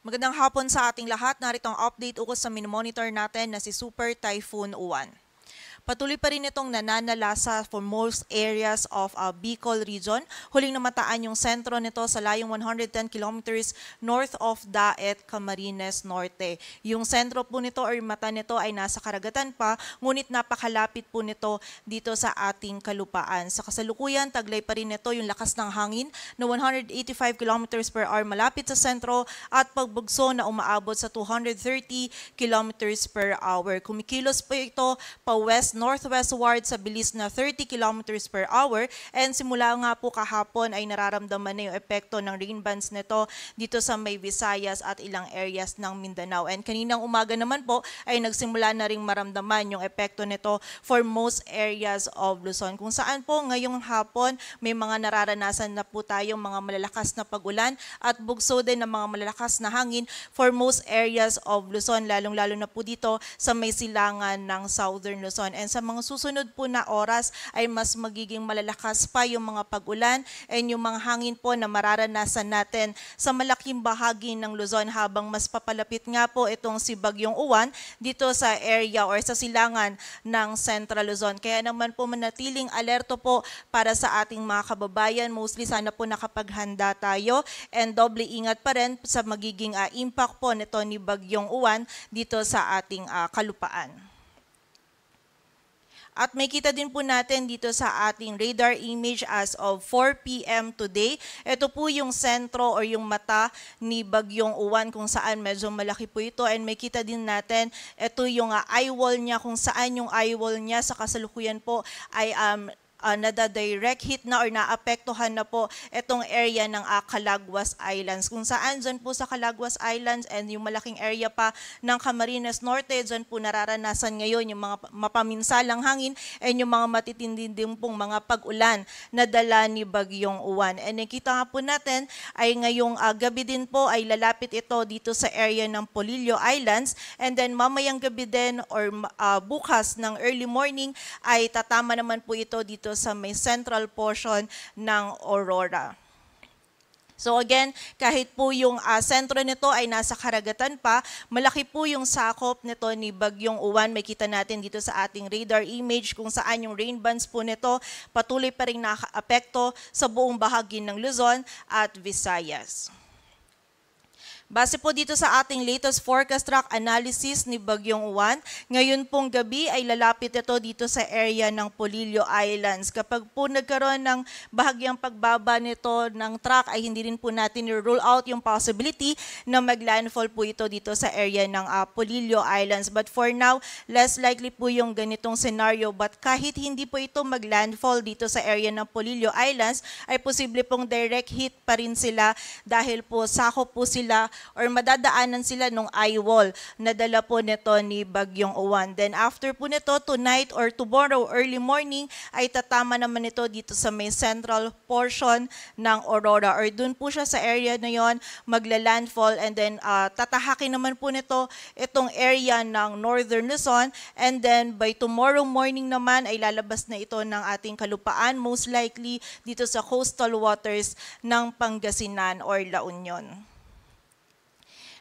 Magandang hapon sa ating lahat. Narito ang update ukol sa minomonitor natin na si Super Typhoon Uwan. Patuloy pa rin itong nananalasa for most areas of Bicol region. Huling namataan yung sentro nito sa layong 110 kilometers north of Daet, Camarines Norte. Yung sentro po nito or mata nito ay nasa karagatan pa, ngunit napakalapit po nito dito sa ating kalupaan. Sa kasalukuyan, taglay pa rin ito yung lakas ng hangin na 185 kilometers per hour malapit sa sentro at pagbugso na umaabot sa 230 kilometers per hour. Kumikilos po ito pa west-northwestward sa bilis na 30 kilometers per hour, and simula nga po kahapon ay nararamdaman na yung epekto ng rain bands nito dito sa may Visayas at ilang areas ng Mindanao. And kaninang umaga naman po ay nagsimula na ring maramdaman yung epekto nito for most areas of Luzon, kung saan po ngayong hapon may mga nararanasan na po tayong mga malalakas na pag-ulan at bugso din ng mga malalakas na hangin for most areas of Luzon, lalong-lalo na po dito sa may silangan ng Southern Luzon. And sa mga susunod po na oras ay mas magiging malalakas pa yung mga pag-ulan and yung mga hangin po na mararanasan natin sa malaking bahagi ng Luzon habang mas papalapit nga po itong si Bagyong Uwan dito sa area or sa silangan ng Central Luzon. Kaya naman po manatiling alerto po para sa ating mga kababayan. Mostly sana po nakapaghanda tayo and doble ingat pa rin sa magiging impact po nito ni Bagyong Uwan dito sa ating kalupaan. At may kita din po natin dito sa ating radar image as of 4 p.m. today. Ito po yung sentro or yung mata ni Bagyong Uwan kung saan medyo malaki po ito. And may kita din natin, ito yung eye wall niya, kung saan yung eye wall niya sa kasalukuyan po ay nada-direct hit na or naapektuhan na po itong area ng Calaguas Islands. Kung saan dyan po sa Calaguas Islands and yung malaking area pa ng Camarines Norte, dyan po nararanasan ngayon yung mga mapaminsalang hangin and yung mga matitindi din pong mga pag-ulan na dala ni Bagyong Uwan. And nakita nga po natin ay ngayong gabi din po ay lalapit ito dito sa area ng Polillo Islands, and then mamayang gabi din or bukas ng early morning ay tatama naman po ito dito sa may central portion ng Aurora. So again, kahit po yung sentro nito ay nasa karagatan pa, malaki po yung sakop nito ni Bagyong Uwan. May kita natin dito sa ating radar image kung saan yung rain bands po nito patuloy pa rin nakaapekto sa buong bahagi ng Luzon at Visayas. Base po dito sa ating latest forecast track analysis ni Bagyong Uwan, ngayon pong gabi ay lalapit ito dito sa area ng Polillo Islands. Kapag po nagkaroon ng bahagyang pagbaba nito ng track ay hindi rin po natin i-rule out yung possibility na maglandfall po ito dito sa area ng Polillo Islands. But for now, less likely po yung ganitong scenario. But kahit hindi po ito maglandfall dito sa area ng Polillo Islands, ay posible pong direct hit pa rin sila dahil po sakop po sila or madadaanan sila nung eye wall na dala po nito ni Bagyong Uwan. Then after po nito, tonight or tomorrow early morning ay tatama naman ito dito sa may central portion ng Aurora, or dun po siya sa area na yon magla-landfall, and then tatahakin naman po nito itong area ng Northern Luzon, and then by tomorrow morning naman ay lalabas na ito ng ating kalupaan, most likely dito sa coastal waters ng Pangasinan or La Union.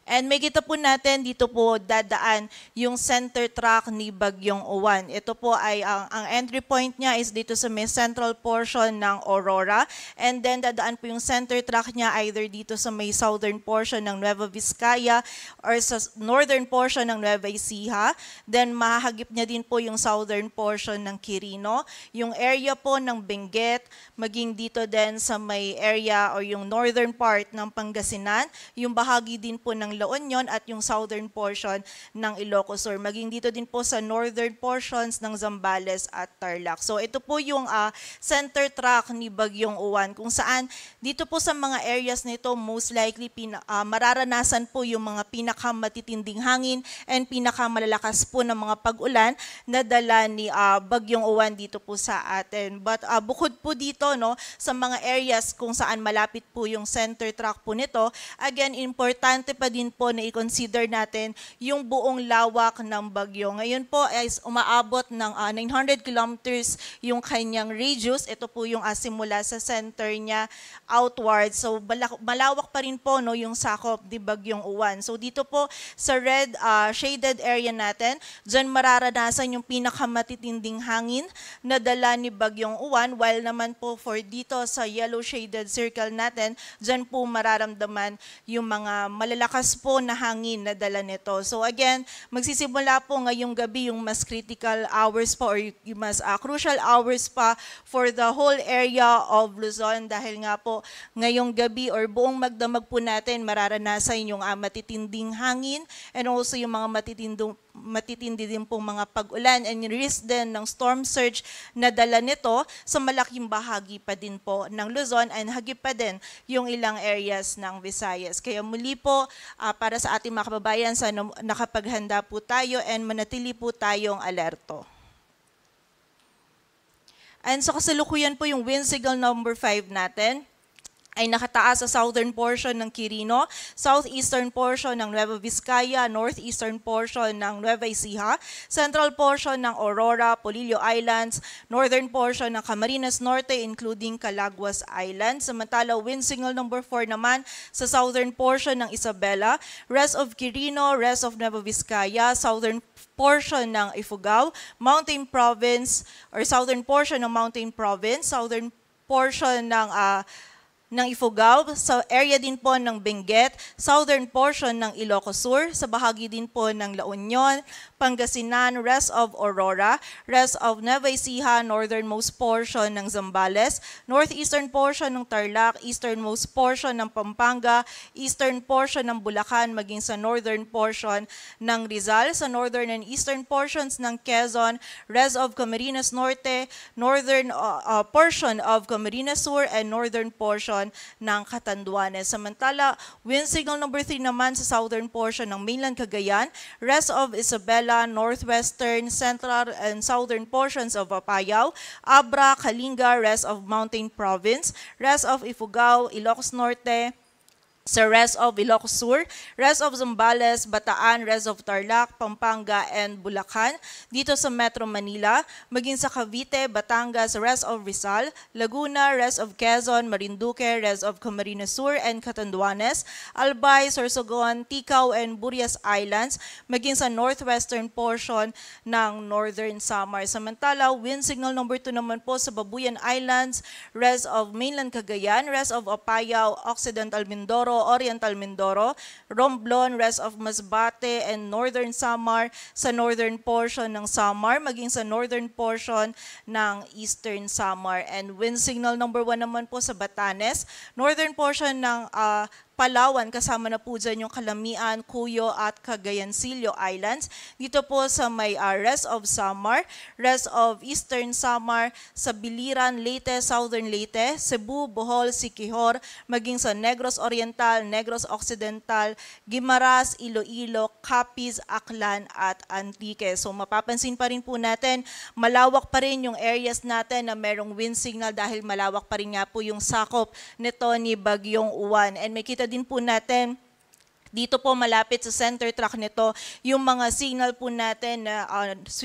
And may kita po natin dito po dadaan yung center track ni Bagyong Uwan. Ito po ay ang entry point niya is dito sa may central portion ng Aurora. And then dadaan po yung center track niya either dito sa may southern portion ng Nueva Vizcaya or sa northern portion ng Nueva Ecija. Then mahahagip niya din po yung southern portion ng Quirino. Yung area po ng Benguet, maging dito din sa may area or yung northern part ng Pangasinan. Yung bahagi din po ng La Union at yung southern portion ng Ilocos Sur. Maging dito din po sa northern portions ng Zambales at Tarlac. So ito po yung center track ni Bagyong Uwan, kung saan dito po sa mga areas nito most likely mararanasan po yung mga pinakamatitinding hangin and pinakamalalakas po ng mga pag-ulan na dala ni Bagyong Uwan dito po sa atin. But bukod po dito sa mga areas kung saan malapit po yung center track po nito, again importante pa din din po na i-consider natin yung buong lawak ng bagyo. Ngayon po ay umaabot ng 900 kilometers yung kanyang radius. Ito po yung simula sa center niya outward. So malawak pa rin po no, yung sakop ni Bagyong Uwan. So dito po sa red shaded area natin, dyan mararanasan yung pinakamatitinding hangin na dala ni Bagyong Uwan, while naman po for dito sa yellow shaded circle natin, dyan po mararamdaman yung mga malalakas po na hangin na dala nito. So again, magsisimula po ngayong gabi yung mas critical hours pa or yung mas crucial hours pa for the whole area of Luzon dahil nga po ngayong gabi or buong magdamag po natin mararanasan yung matitinding hangin and also yung mga matitindi din pong mga pag-ulan and risk din ng storm surge na dala nito sa malaking bahagi pa din po ng Luzon and hagip pa din yung ilang areas ng Visayas. Kaya muli po para sa ating mga kababayan, sana nakapaghanda po tayo and manatili po tayong alerto. And sa kasalukuyan po yung wind signal number 5 natin ay nakataas sa southern portion ng Quirino, southeastern portion ng Nueva Vizcaya, northeastern portion ng Nueva Ecija, central portion ng Aurora, Polillo Islands, northern portion ng Camarines Norte including Calaguas Islands. Samantala, wind signal number 4 naman sa southern portion ng Isabela, rest of Quirino, rest of Nueva Vizcaya, southern portion ng Ifugao, Mountain Province or southern portion ng Mountain Province, southern portion ng Ifugao, sa area din po ng Benguet, southern portion ng Ilocos Sur, sa bahagi din po ng La Union, Pangasinan, rest of Aurora, rest of Nueva Ecija, northernmost portion ng Zambales, northeastern portion ng Tarlac, easternmost portion ng Pampanga, eastern portion ng Bulacan, maging sa northern portion ng Rizal, sa northern and eastern portions ng Quezon, rest of Camarines Norte, northern portion of Camarines Sur, and northern portion ng Catanduanes. Samantala, wind signal number 3 naman sa southern portion ng mainland Cagayan, rest of Isabela, northwestern, central, and southern portions of Apayao, Abra, Kalinga, rest of Mountain Province, rest of Ifugao, Ilocos Norte, sa rest of Ilocos Sur, rest of Zambales, Bataan, rest of Tarlac, Pampanga, and Bulacan. Dito sa Metro Manila, maging sa Cavite, Batangas, rest of Rizal, Laguna, rest of Quezon, Marinduque, rest of Camarines Sur and Catanduanes, Albay, Sorsogon, Ticao, and Burias Islands, maging sa northwestern portion ng Northern Samar. Samantala, wind signal number 2 naman po sa Babuyan Islands, rest of mainland Cagayan, rest of Apayao, Occidental Mindoro, Oriental Mindoro, Romblon, rest of Masbate, and Northern Samar sa northern portion ng Samar, maging sa northern portion ng Eastern Samar. And wind signal number 1 naman po sa Batanes, northern portion ng Palawan, kasama na po dyan yung Calamian, Cuyo at Cagayancillo Islands. Dito po sa may rest of Samar, rest of Eastern Samar, sa Biliran, Leyte, Southern Leyte, Cebu, Bohol, Siquijor, maging sa Negros Oriental, Negros Occidental, Guimaras, Iloilo, Capiz, Aklan at Antique. So mapapansin pa rin po natin, malawak pa rin yung areas natin na merong wind signal dahil malawak pa rin nga po yung sakop nito ni Bagyong Uwan. And may kita din po natin dito po malapit sa center track nito yung mga signal po natin na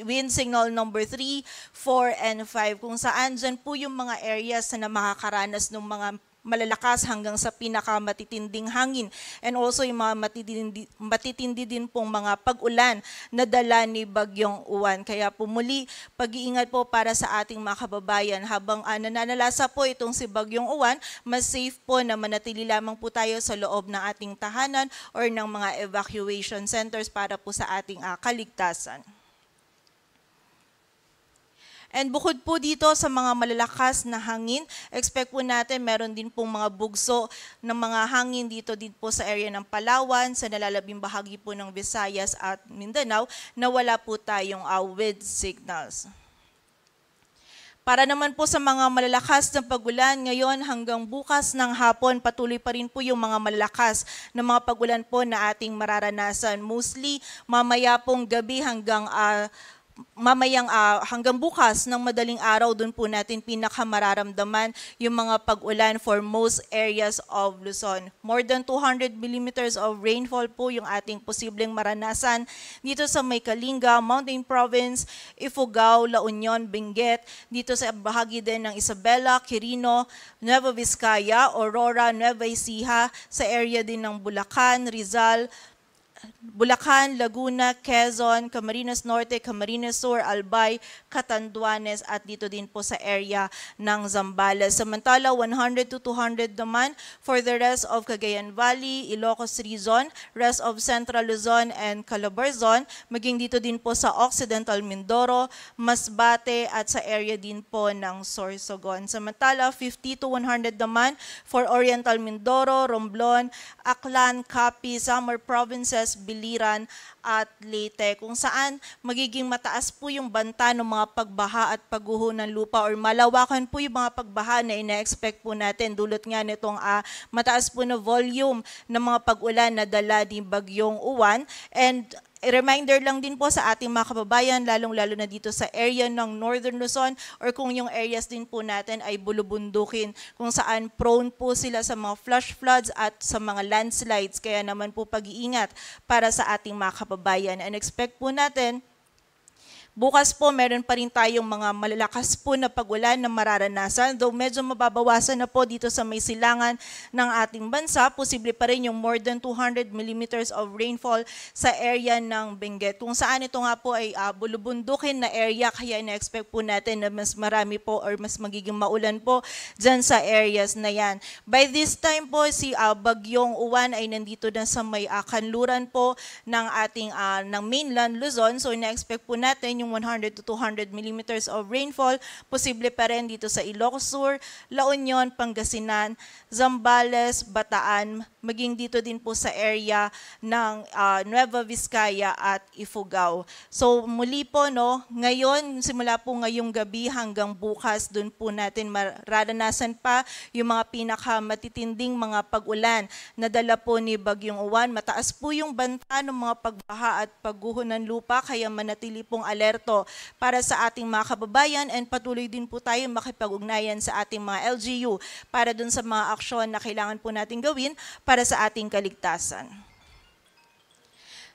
wind signal number 3, 4, and 5 kung saan dyan po yung mga areas na makakaranas ng mga malalakas hanggang sa pinakamatitinding hangin and also yung mga matitindi din pong mga pag-ulan na dala ni Bagyong Uwan. Kaya po muli, pag-iingat po para sa ating mga kababayan habang nananalasa po itong si Bagyong Uwan, mas safe po na manatili lamang po tayo sa loob ng ating tahanan or ng mga evacuation centers para po sa ating kaligtasan. And bukod po dito sa mga malalakas na hangin, expect po natin meron din pong mga bugso ng mga hangin dito din po sa area ng Palawan, sa nalalabing bahagi po ng Visayas at Mindanao na wala po tayong wind signals. Para naman po sa mga malalakas na pagulan, ngayon hanggang bukas ng hapon, patuloy pa rin po yung mga malalakas na mga pagulan po na ating mararanasan. Mostly, mamaya pong gabi hanggang mamayang hanggang bukas ng madaling araw, doon po natin pinakamararamdaman yung mga pag-ulan for most areas of Luzon. More than 200 millimeters of rainfall po yung ating posibleng maranasan dito sa may Kalinga, Mountain Province, Ifugao, La Union, Benguet, dito sa bahagi din ng Isabela, Quirino, Nueva Vizcaya, Aurora, Nueva Ecija, sa area din ng Bulacan, Rizal, Laguna, Quezon, Camarines Norte, Camarines Sur, Albay, Catanduanes at dito din po sa area ng Zambales. Samantala, 100 to 200 naman for the rest of Cagayan Valley, Ilocos Region, rest of Central Luzon and Calabarzon, maging dito din po sa Occidental Mindoro, Masbate at sa area din po ng Sorsogon. Samantala, 50 to 100 naman for Oriental Mindoro, Romblon, Aklan, Capi, Samar Provinces, Biliran at Leyte, kung saan magiging mataas po yung banta ng mga pagbaha at pagguho ng lupa or malawakan po yung mga pagbaha na ina-expect po natin dulot nga nitong mataas po na volume ng mga pag-ulan na dala ni Bagyong Uwan. And reminder lang din po sa ating mga kababayan, lalong-lalo na dito sa area ng Northern Luzon or kung yung areas din po natin ay bulubundukin kung saan prone po sila sa mga flash floods at sa mga landslides. Kaya naman po pag-iingat para sa ating mga kababayan. And expect po natin, bukas po, meron pa rin tayong mga malalakas po na pag-ulan na mararanasan. Though medyo mababawasan na po dito sa may silangan ng ating bansa, posible pa rin yung more than 200 millimeters of rainfall sa area ng Benguet. Kung saan ito nga po ay bulubundukin na area, kaya na-expect po natin na mas marami po or mas magiging maulan po dyan sa areas na yan. By this time po, si Bagyong Uwan ay nandito na sa may kanluran po ng ating ng mainland Luzon. So na-expect po natin yung 100 to 200 millimeters of rainfall, posible pa rin dito sa Ilocos Sur, La Union, Pangasinan, Zambales, Bataan, maging dito din po sa area ng Nueva Vizcaya at Ifugao. So muli po, no, ngayon, simula po ngayong gabi hanggang bukas, dun po natin mararanasan pa yung mga pinakamatitinding mga pag-ulan na dala po ni Bagyong Uwan. Mataas po yung banta ng mga pagbaha at pagguho ng lupa, kaya manatili pong alerto para sa ating mga kababayan and patuloy din po tayo makipag-ugnayan sa ating mga LGU para dun sa mga aksyon na kailangan po natin gawin para sa ating kaligtasan.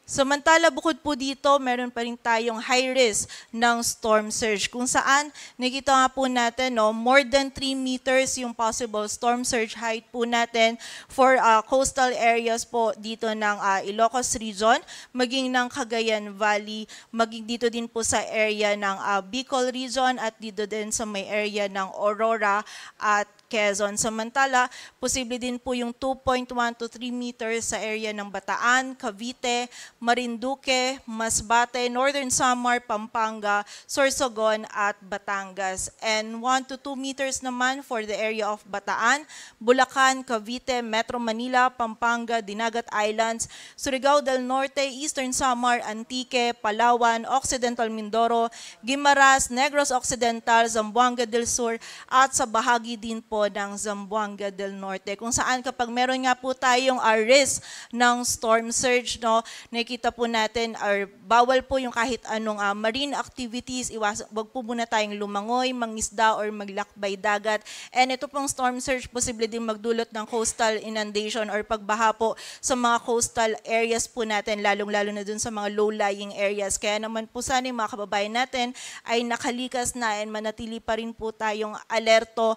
Samantala, bukod po dito, meron pa rin tayong high risk ng storm surge kung saan nakita nga po natin, no, more than 3 meters yung possible storm surge height po natin for coastal areas po dito ng Ilocos Region, maging ng Cagayan Valley, maging dito din po sa area ng Bicol Region at dito din sa may area ng Aurora at Quezon. Samantala, posible din po yung 2.1 to 3 meters sa area ng Bataan, Cavite, Marinduque, Masbate, Northern Samar, Pampanga, Sorsogon at Batangas. And 1 to 2 meters naman for the area of Bataan, Bulacan, Cavite, Metro Manila, Pampanga, Dinagat Islands, Surigao del Norte, Eastern Samar, Antique, Palawan, Occidental Mindoro, Guimaras, Negros Occidental, Zamboanga del Sur at sa bahagi din po ng Zamboanga del Norte, kung saan kapag meron nga po tayong risk ng storm surge, no, nakikita po natin bawal po yung kahit anong marine activities, wag po muna tayong lumangoy, mangisda or maglakbay dagat. And ito pong storm surge posible din magdulot ng coastal inundation or pagbaha po sa mga coastal areas po natin, lalong-lalo na dun sa mga low-lying areas. Kaya naman po sana yung mga kababayan natin ay nakalikas na and manatili pa rin po tayong alerto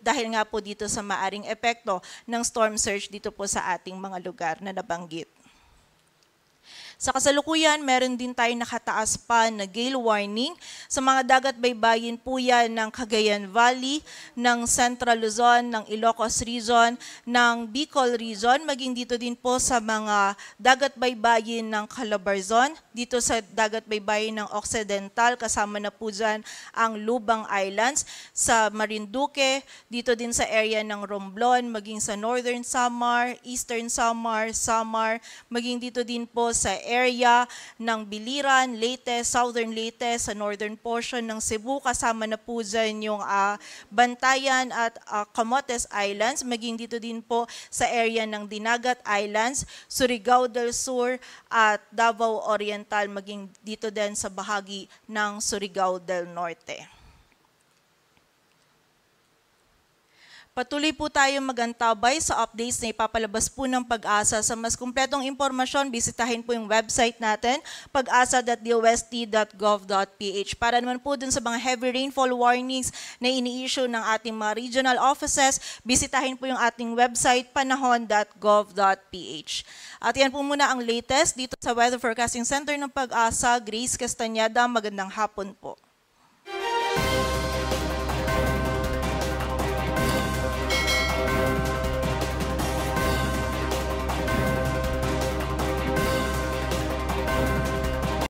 dahil nga po dito sa maaring epekto ng storm surge dito po sa ating mga lugar na nabanggit. Sa kasalukuyan, meron din tayo nakataas pa na gale warning sa mga dagat baybayin po yan ng Cagayan Valley, ng Central Luzon, ng Ilocos Region, ng Bicol Region, maging dito din po sa mga dagat baybayin ng Calabarzon, dito sa dagat baybayin ng Occidental, kasama na po dyan ang Lubang Islands, sa Marinduque, dito din sa area ng Romblon, maging sa Northern Samar, Eastern Samar, maging dito din po sa area ng Biliran, Leyte, Southern Leyte, sa northern portion ng Cebu. Kasama na po dyan yung Bantayan at Camotes Islands, maging dito din po sa area ng Dinagat Islands, Surigao del Sur at Davao Oriental, maging dito din sa bahagi ng Surigao del Norte. Patuloy po tayong magantabay sa updates na ipapalabas po ng Pag-asa. Sa mas kumpletong impormasyon, bisitahin po yung website natin, pag-asa.dost.gov.ph. Para naman po dun sa mga heavy rainfall warnings na ini-issue ng ating mga regional offices, bisitahin po yung ating website, panahon.gov.ph. At yan po muna ang latest dito sa Weather Forecasting Center ng Pag-asa. Grace Castañeda, magandang hapon po.